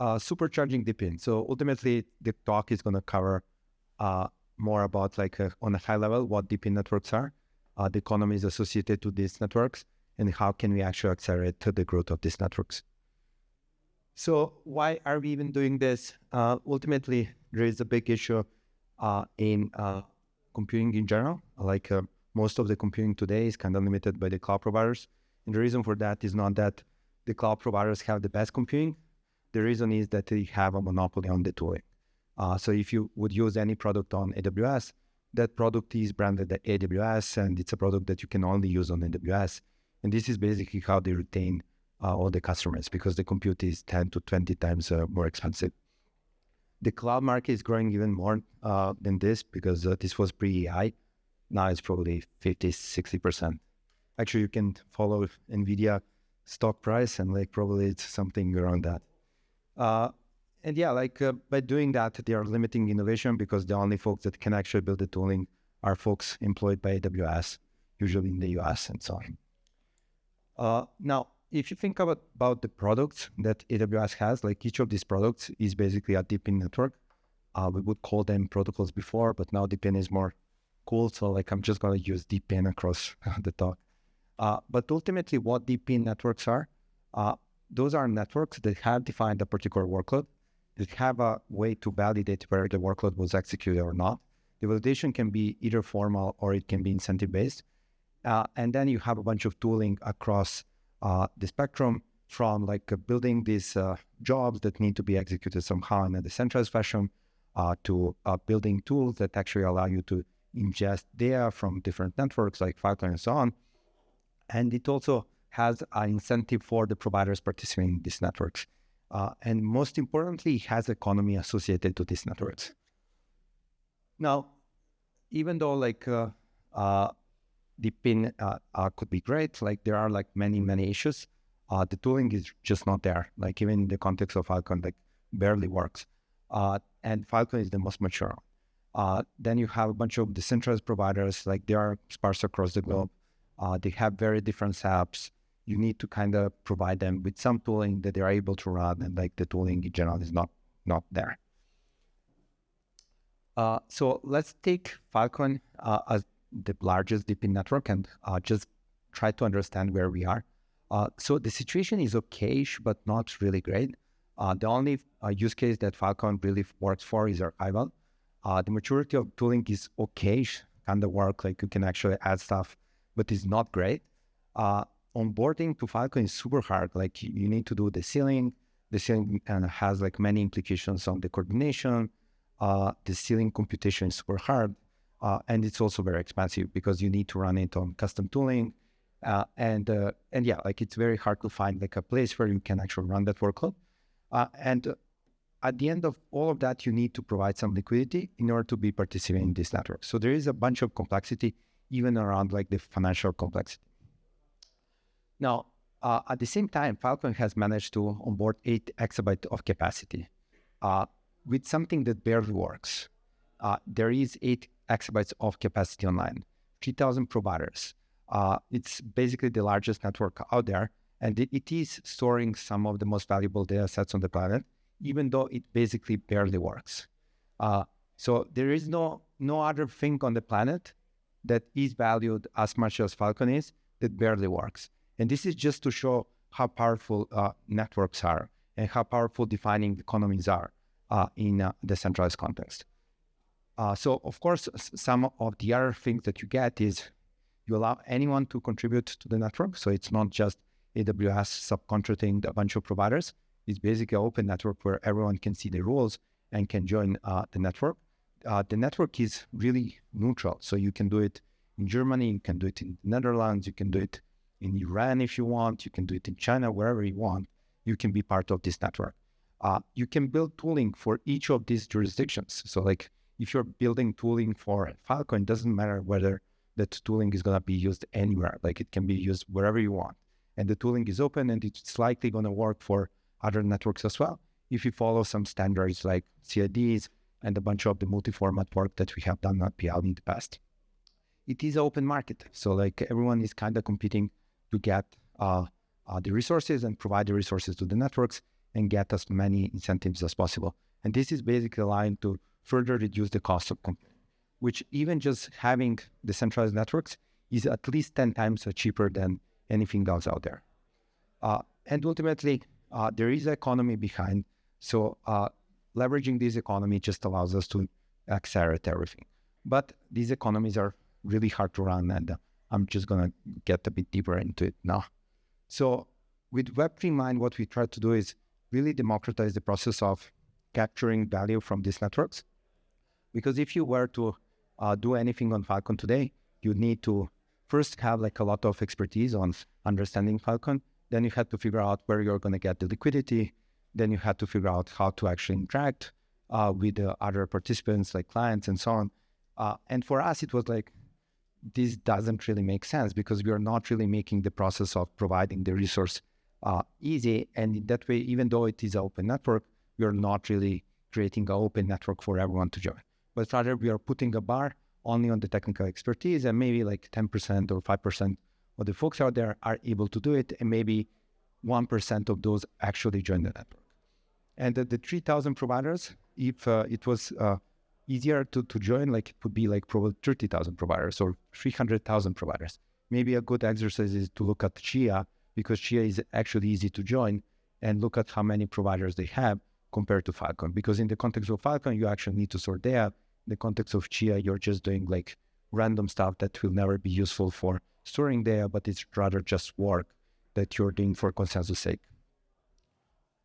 supercharging DePIN. So ultimately, the talk is going to cover more about on a high level what DePIN networks are, the economies associated to these networks, and how can we actually accelerate the growth of these networks. So why are we even doing this? Ultimately, there is a big issue in computing in general. Most of the computing today is kind of limited by the cloud providers. And the reason for that is not that the cloud providers have the best computing. The reason is that they have a monopoly on the tooling. So if you would use any product on AWS, that product is branded at AWS, and it's a product that you can only use on AWS. And this is basically how they retain all the customers, because the compute is 10 to 20 times more expensive. The cloud market is growing even more than this, because this was pre-AI. Now it's probably 50, 60%. Actually, you can follow NVIDIA stock price, and probably it's something around that. By doing that, they are limiting innovation, because the only folks that can actually build the tooling are folks employed by AWS, usually in the US and so on. Now, if you think about the products that AWS has, each of these products is basically a DePIN network. We would call them protocols before, but now DePIN is more cool. So I'm just going to use DePIN across the talk. But ultimately what DePIN networks are, those are networks that have defined a particular workload, that have a way to validate whether the workload was executed or not. The validation can be either formal or it can be incentive-based. And then you have a bunch of tooling across the spectrum, from building these jobs that need to be executed somehow in a decentralized fashion, to building tools that actually allow you to ingest data from different networks like Filecoin and so on. And it also has an incentive for the providers participating in these networks. And most importantly, it has economy associated to these networks. Now, even though DePIN could be great, there are many issues. The tooling is just not there. Even in the context of Filecoin, barely works. And Filecoin is the most mature. Then you have a bunch of decentralized providers, they are sparse across the globe. They have very different setups. You need to kind of provide them with some tooling that they are able to run, and the tooling in general is not there. So let's take Filecoin as the largest DePIN network and just try to understand where we are. So the situation is okay-ish, but not really great. The only use case that Filecoin really works for is archival. The maturity of tooling is okay-ish, kind of work, you can actually add stuff, but it's not great. Onboarding to Filecoin is super hard. You need to do the sealing. The sealing has many implications on the coordination. The sealing computation is super hard. And it's also very expensive, because you need to run it on custom tooling. It's very hard to find a place where you can actually run that workload. And at the end of all of that, you need to provide some liquidity in order to be participating in this network. So there is a bunch of complexity, even around the financial complexity. Now, at the same time, Filecoin has managed to onboard 8 exabytes of capacity with something that barely works. There is 8 exabytes of capacity online, 3,000 providers. It's basically the largest network out there, and it is storing some of the most valuable data sets on the planet, even though it basically barely works. So there is no other thing on the planet that is valued as much as Filecoin is that barely works. And this is just to show how powerful networks are and how powerful defining economies are in a decentralized context. So, of course, some of the other things that you get is you allow anyone to contribute to the network. So it's not just AWS subcontracting a bunch of providers. It's basically an open network where everyone can see the rules and can join the network. The network is really neutral. So you can do it in Germany, you can do it in the Netherlands, you can do it in Iran if you want, you can do it in China, wherever you want. You can be part of this network. You can build tooling for each of these jurisdictions. So if you're building tooling for Filecoin, it doesn't matter whether that tooling is going to be used anywhere. It can be used wherever you want. And the tooling is open, and it's likely going to work for other networks as well, if you follow some standards like CIDs and a bunch of the multi-format work that we have done at PL in the past. It is an open market. So everyone is kind of competing to get the resources and provide the resources to the networks. and get as many incentives as possible. And this is basically aligned to further reduce the cost of computing, which even just having decentralized networks is at least 10 times cheaper than anything else out there. And ultimately, there is an economy behind. So leveraging this economy just allows us to accelerate everything. But these economies are really hard to run, and I'm just going to get a bit deeper into it now. So with Web3 in mind, what we try to do is really democratize the process of capturing value from these networks. Because if you were to do anything on Filecoin today, you need to first have like a lot of expertise on understanding Filecoin. Then you had to figure out where you're going to get the liquidity. Then you had to figure out how to actually interact with the other participants like clients and so on. And for us, it was like, this doesn't really make sense because we are not really making the process of providing the resource easy. And in that way, even though it is an open network, we are not really creating an open network for everyone to join. But rather, we are putting a bar only on the technical expertise, and maybe like 10% or 5% of the folks out there are able to do it, and maybe 1% of those actually join the network. And the 3,000 providers, if it was easier to join, like it would be like probably 30,000 providers or 300,000 providers. Maybe a good exercise is to look at Chia, because Chia is actually easy to join, and look at how many providers they have compared to Filecoin. Because in the context of Filecoin, you actually need to sort data. In the context of Chia, you're just doing like random stuff that will never be useful for storing data, but it's rather just work that you're doing for consensus sake.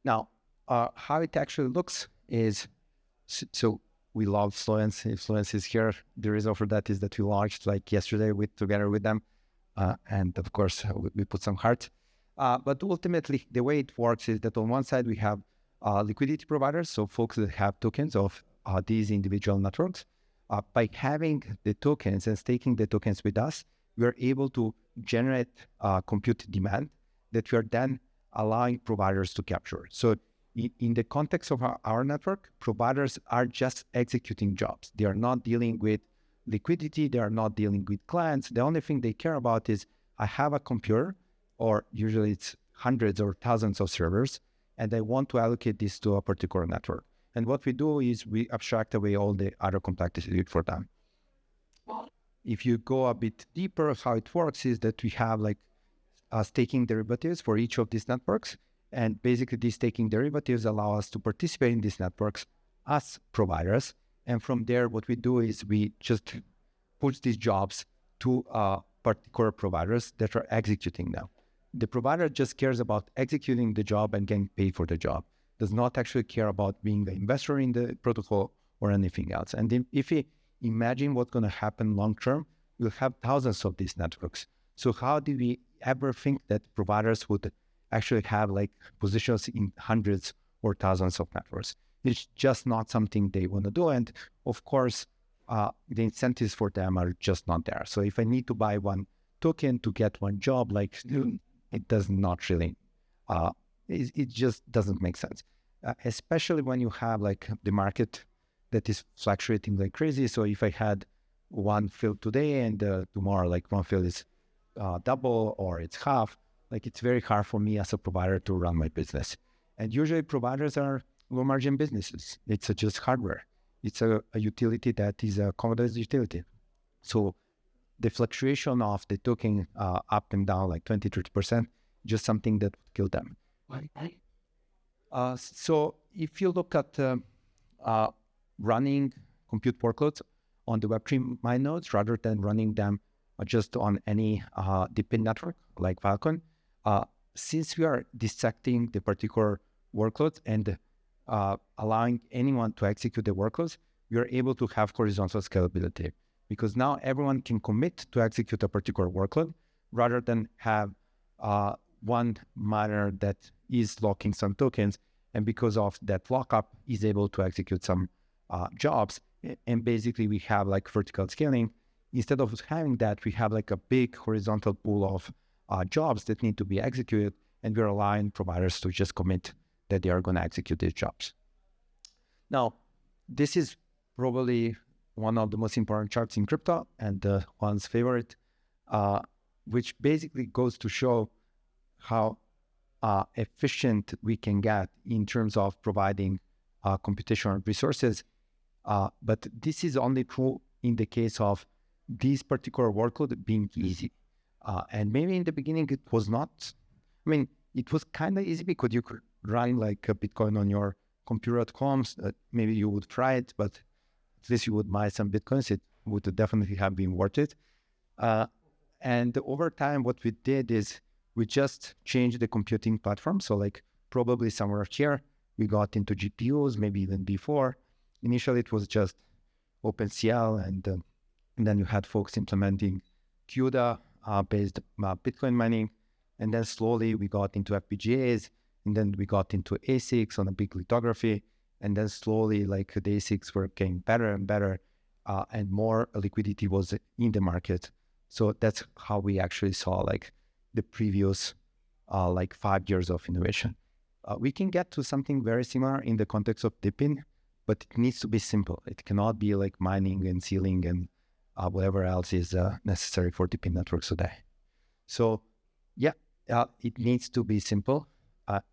Now, how it actually looks is, so we love Fluence. If Fluence is here, the reason for that is that we launched like yesterday together with them. And of course, we put some heart. But ultimately, the way it works is that on one side, we have liquidity providers, so folks that have tokens of these individual networks. By having the tokens and staking the tokens with us, we are able to generate compute demand that we are then allowing providers to capture. So in the context of our network, providers are just executing jobs. They are not dealing with liquidity. They are not dealing with clients. The only thing they care about is, I have a computer, or usually it's hundreds or thousands of servers, and I want to allocate this to a particular network. And what we do is we abstract away all the other complexity for them. If you go a bit deeper, how it works is that we have like staking derivatives for each of these networks. And basically these staking derivatives allow us to participate in these networks as providers. And from there, what we do is we just push these jobs to particular providers that are executing them. The provider just cares about executing the job and getting paid for the job. Does not actually care about being an investor in the protocol or anything else. And if we imagine what's going to happen long term, we'll have thousands of these networks. So how do we ever think that providers would actually have like positions in hundreds or thousands of networks? It's just not something they want to do. And of course, the incentives for them are just not there. So if I need to buy one token to get one job, like it does not really, it just doesn't make sense. Especially when you have like the market that is fluctuating like crazy. So if I had one field today and tomorrow, like one field is double or it's half, like it's very hard for me as a provider to run my business. And usually providers are low margin businesses. It's just hardware. It's a utility that is a commoditized utility. So the fluctuation of the token up and down like 20, 30%, just something that would kill them. So if you look at running compute workloads on the Web3 mine nodes, rather than running them just on any DePIN network like Filecoin, since we are dissecting the particular workloads and allowing anyone to execute the workloads, we are able to have horizontal scalability, because now everyone can commit to execute a particular workload rather than have one miner that is locking some tokens, and because of that lockup is able to execute some jobs. And basically we have like vertical scaling. Instead of having that, we have like a big horizontal pool of jobs that need to be executed, and we're allowing providers to just commit that they are going to execute these jobs. Now, this is probably one of the most important charts in crypto, and one's favorite, which basically goes to show how efficient we can get in terms of providing computational resources. But this is only true in the case of this particular workload being easy. And maybe in the beginning it was not. I mean, it was kind of easy because you could run like a Bitcoin on your computer at home. Maybe you would try it, but at least you would buy some Bitcoins. It would definitely have been worth it. And over time, what we did is we just changed the computing platform. So like probably somewhere here, we got into GPUs, maybe even before. Initially, it was just OpenCL, and then you had folks implementing CUDA-based Bitcoin mining. And then slowly we got into FPGAs, and then we got into ASICs on a big lithography. And then slowly, like the ASICs were getting better and better, and more liquidity was in the market. So that's how we actually saw like the previous like 5 years of innovation. We can get to something very similar in the context of DePIN, but it needs to be simple. It cannot be like mining and sealing and whatever else is necessary for DePIN networks today. So yeah, it needs to be simple.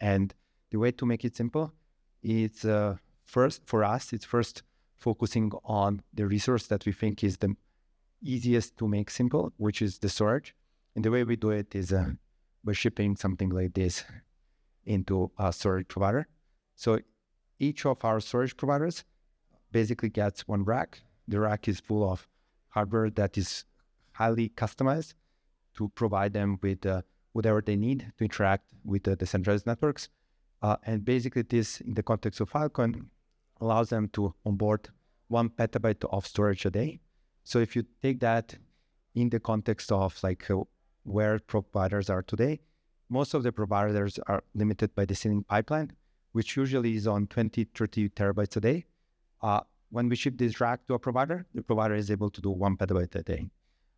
And the way to make it simple is first, for us, it's first focusing on the resource that we think is the easiest to make simple, which is the storage. And the way we do it is by shipping something like this into a storage provider. So each of our storage providers basically gets one rack. The rack is full of hardware that is highly customized to provide them with whatever they need to interact with the decentralized networks. And basically this, in the context of Filecoin, allows them to onboard 1 petabyte of storage a day. So if you take that in the context of like where providers are today, most of the providers are limited by the sealing pipeline, which usually is on 20, 30 terabytes a day. When we ship this rack to a provider, the provider is able to do 1 petabyte a day.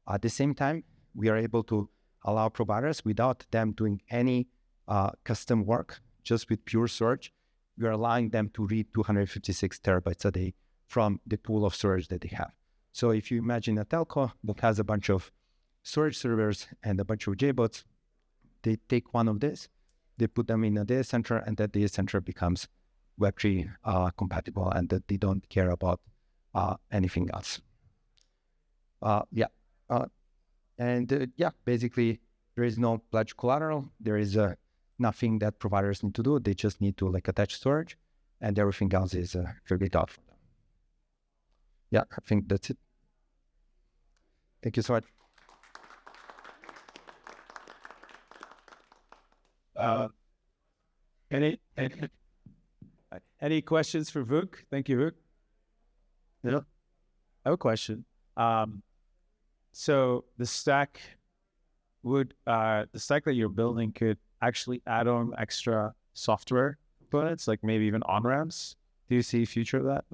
At the same time, we are able to allow providers, without them doing any custom work, just with pure storage, we are allowing them to read 256 terabytes a day from the pool of storage that they have. So if you imagine a telco that has a bunch of storage servers and a bunch of JBots, they take one of this, they put them in a data center, and that data center becomes Web3 compatible, and that they don't care about anything else. Basically, there is no pledge collateral. There is nothing that providers need to do. They just need to like attach storage, and everything else is figured out for them. Yeah, I think that's it. Thank you so much. Any questions for Vuk? Thank you, Vuk. Yeah. I have a question. So the stack that you're building could actually add on extra software components, like maybe even on-ramps. Do you see a future of that?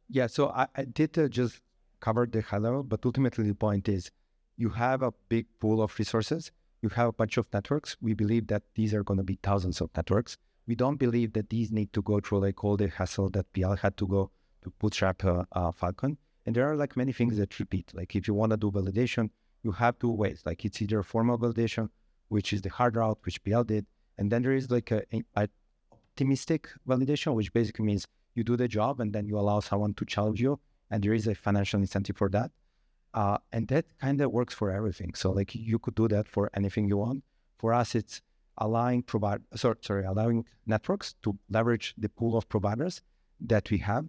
Yeah. So I did just cover the high level, but ultimately the point is you have a big pool of resources. You have a bunch of networks. We believe that these are going to be thousands of networks. We don't believe that these need to go through like all the hassle that PL had to go to bootstrap Filecoin. And there are like many things that repeat. Like if you want to do validation, you have 2 ways. Like it's either formal validation, which is the hard route, which PL did. And then there is like a optimistic validation, which basically means you do the job and then you allow someone to challenge you. And there is a financial incentive for that. And that kind of works for everything. So like you could do that for anything you want. For us, it's allowing networks to leverage the pool of providers that we have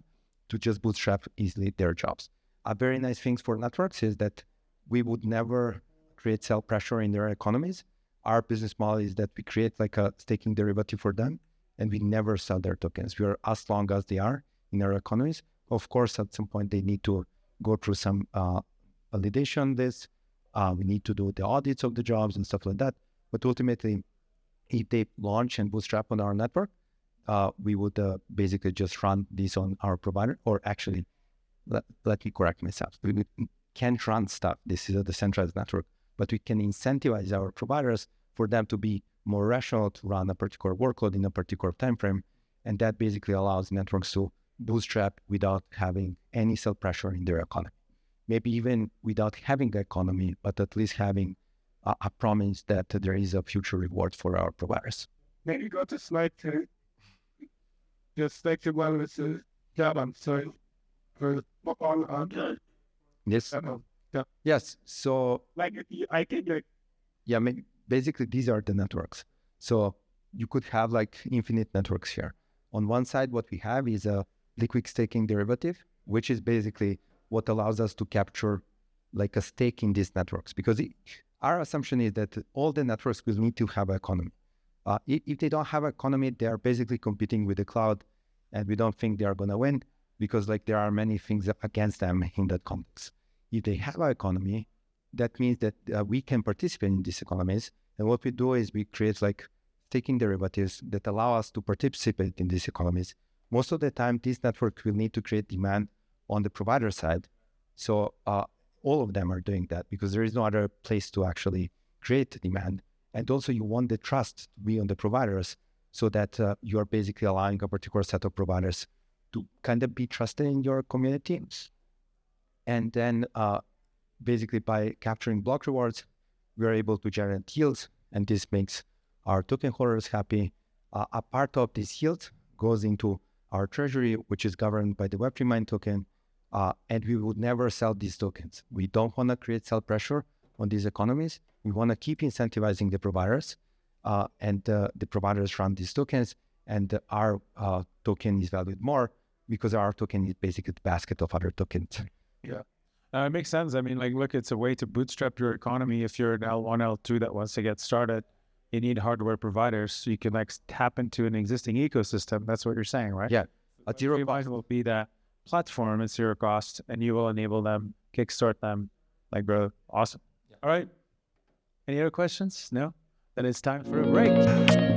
to just bootstrap easily their jobs. A very nice thing for networks is that we would never create sell pressure in their economies. Our business model is that we create like a staking derivative for them, and we never sell their tokens. We are as long as they are in our economies. Of course, at some point they need to go through some validation. We need to do the audits of the jobs and stuff like that. But ultimately, if they launch and bootstrap on our network, we would basically just run this on our provider, or actually, let me correct myself. We can't run stuff. This is a decentralized network, but we can incentivize our providers for them to be more rational to run a particular workload in a particular time frame. And that basically allows networks to bootstrap without having any sell pressure in their economy. Maybe even without having the economy, but at least having a promise that there is a future reward for our providers. Maybe go to slide 2. Just like the one with the Java. So for on Yes. yeah. Yes. So Like I can like yeah, basically these are the networks. So you could have like infinite networks here. On one side, what we have is a liquid staking derivative, which is basically what allows us to capture like a stake in these networks. Because our assumption is that all the networks will need to have an economy. If they don't have an economy, they are basically competing with the cloud, and we don't think they are going to win because like there are many things against them in that context. If they have an economy, that means that we can participate in these economies. And what we do is we create like staking derivatives that allow us to participate in these economies. Most of the time, this network will need to create demand on the provider side. So all of them are doing that because there is no other place to actually create demand. And also you want the trust to be on the providers so that you are basically allowing a particular set of providers to kind of be trusted in your community. And then basically by capturing block rewards, we are able to generate yields, and this makes our token holders happy. A part of this yield goes into our treasury, which is governed by the Web3 Mine token, and we would never sell these tokens. We don't want to create sell pressure on these economies. We want to keep incentivizing the providers, and the providers run these tokens, and our token is valued more because our token is basically the basket of other tokens. Yeah. It makes sense. I mean, like, look, it's a way to bootstrap your economy. If you're an L1, L2 that wants to get started, you need hardware providers so you can like tap into an existing ecosystem. That's what you're saying, right? Yeah. At zero cost will be that platform at zero cost, and you will enable them, kickstart them. Like, bro, awesome. Yeah. All right. Any other questions? No? Then it's time for a break.